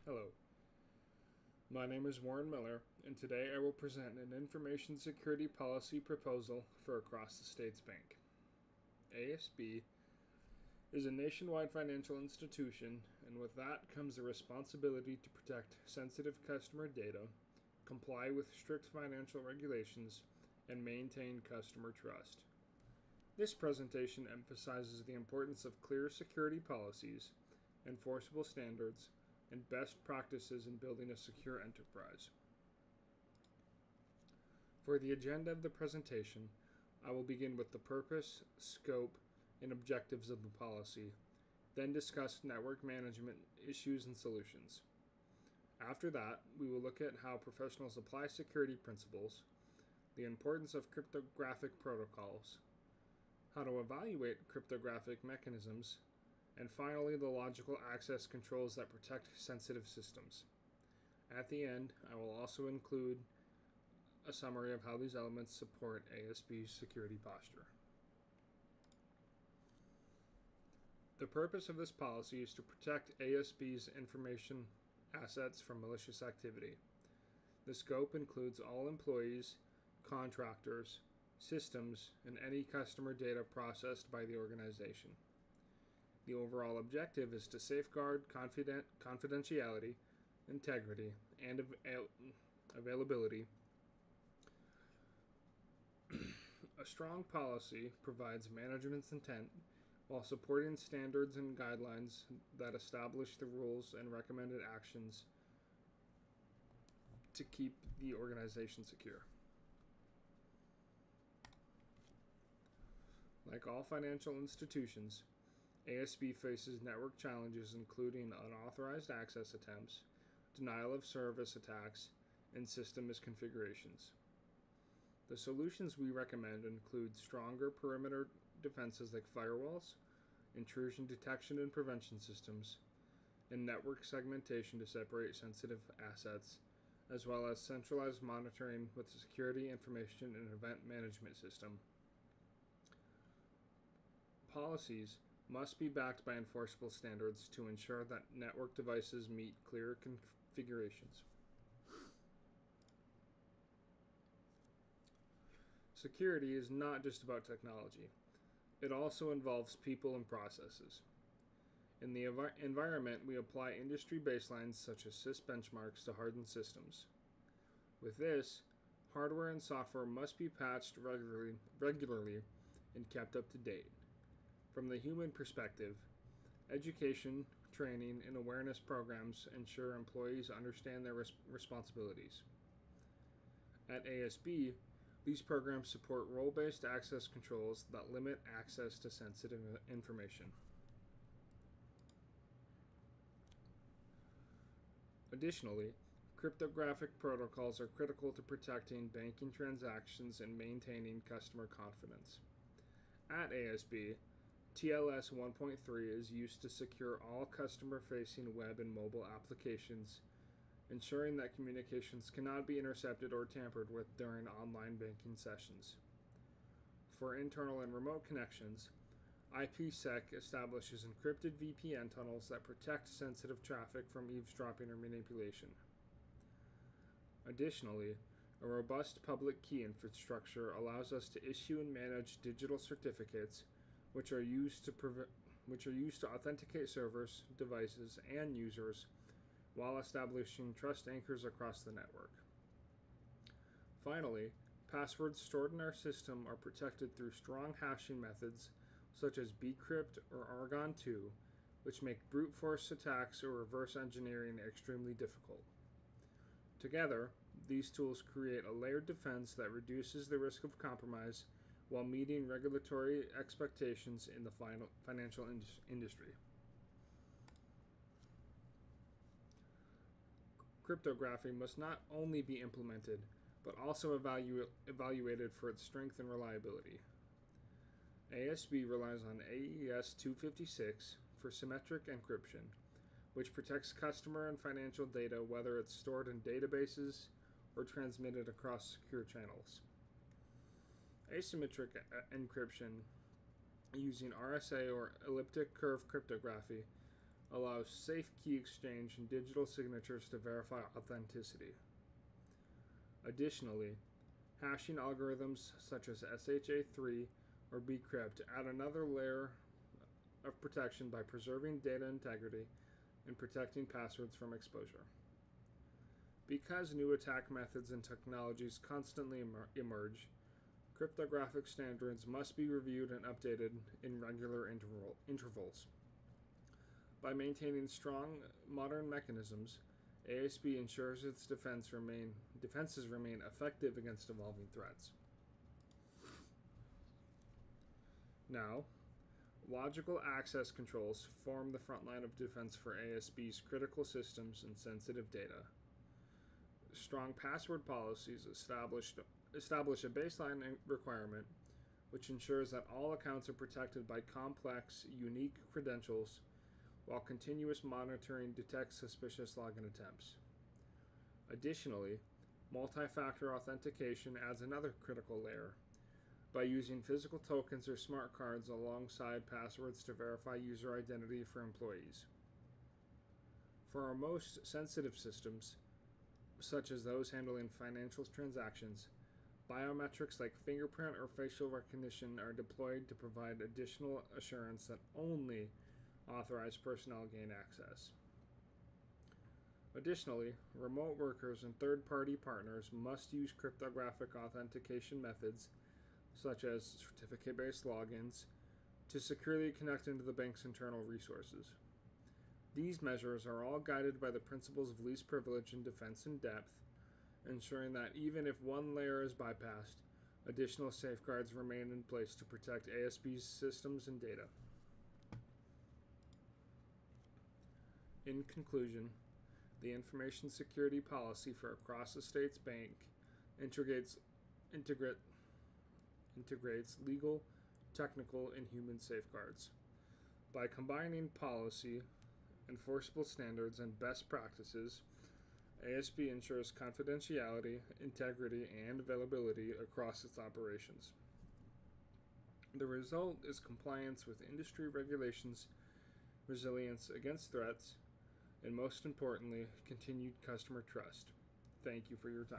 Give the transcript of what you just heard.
Hello, my name is Warren Miller, and today I will present an information security policy proposal for Across the States Bank. ASB is a nationwide financial institution, and with that comes the responsibility to protect sensitive customer data, comply with strict financial regulations, and maintain customer trust. This presentation emphasizes the importance of clear security policies, enforceable standards, and best practices in building a secure enterprise. For the agenda of the presentation, I will begin with the purpose, scope, and objectives of the policy, then discuss network management issues and solutions. After that, we will look at how professionals apply security principles, the importance of cryptographic protocols, how to evaluate cryptographic mechanisms, and finally, the logical access controls that protect sensitive systems. At the end, I will also include a summary of how these elements support ASB's security posture. The purpose of this policy is to protect ASB's information assets from malicious activity. The scope includes all employees, contractors, systems, and any customer data processed by the organization. The overall objective is to safeguard confidentiality, integrity, and availability. A strong policy provides management's intent while supporting standards and guidelines that establish the rules and recommended actions to keep the organization secure. Like all financial institutions, ASB faces network challenges including unauthorized access attempts, denial of service attacks, and system misconfigurations. The solutions we recommend include stronger perimeter defenses like firewalls, intrusion detection and prevention systems, and network segmentation to separate sensitive assets, as well as centralized monitoring with the security information and event management system. Policies must be backed by enforceable standards to ensure that network devices meet clear configurations. Security is not just about technology. It also involves people and processes. In the environment, we apply industry baselines such as SIS benchmarks to hardened systems. With this, hardware and software must be patched regularly and kept up to date. From the human perspective, education, training, and awareness programs ensure employees understand their responsibilities. At ASB, these programs support role-based access controls that limit access to sensitive information. Additionally, cryptographic protocols are critical to protecting banking transactions and maintaining customer confidence. At ASB, TLS 1.3 is used to secure all customer-facing web and mobile applications, ensuring that communications cannot be intercepted or tampered with during online banking sessions. For internal and remote connections, IPsec establishes encrypted VPN tunnels that protect sensitive traffic from eavesdropping or manipulation. Additionally, a robust public key infrastructure allows us to issue and manage digital certificates, which are used to authenticate servers, devices, and users while establishing trust anchors across the network. Finally, passwords stored in our system are protected through strong hashing methods such as bcrypt or Argon2, which make brute force attacks or reverse engineering extremely difficult. Together, these tools create a layered defense that reduces the risk of compromise while meeting regulatory expectations in the financial industry. Cryptography must not only be implemented, but also evaluated for its strength and reliability. ASB relies on AES 256 for symmetric encryption, which protects customer and financial data whether it's stored in databases or transmitted across secure channels. Asymmetric encryption using RSA or elliptic curve cryptography allows safe key exchange and digital signatures to verify authenticity. Additionally, hashing algorithms such as SHA-3 or bcrypt add another layer of protection by preserving data integrity and protecting passwords from exposure. Because new attack methods and technologies constantly emerge, cryptographic standards must be reviewed and updated in regular intervals. By maintaining strong modern mechanisms, ASB ensures its defenses remain effective against evolving threats. Now, logical access controls form the front line of defense for ASB's critical systems and sensitive data. Strong password policies establish a baseline requirement which ensures that all accounts are protected by complex, unique credentials while continuous monitoring detects suspicious login attempts. Additionally, multi-factor authentication adds another critical layer by using physical tokens or smart cards alongside passwords to verify user identity for employees. For our most sensitive systems, such as those handling financial transactions, biometrics like fingerprint or facial recognition are deployed to provide additional assurance that only authorized personnel gain access. Additionally, remote workers and third-party partners must use cryptographic authentication methods, such as certificate-based logins, to securely connect into the bank's internal resources. These measures are all guided by the principles of least privilege and defense in depth, ensuring that even if one layer is bypassed, additional safeguards remain in place to protect ASB's systems and data. In conclusion, the information security policy for across the state's bank integrates legal, technical, and human safeguards. By combining policy, enforceable standards, and best practices, ASB ensures confidentiality, integrity, and availability across its operations. The result is compliance with industry regulations, resilience against threats, and most importantly, continued customer trust. Thank you for your time.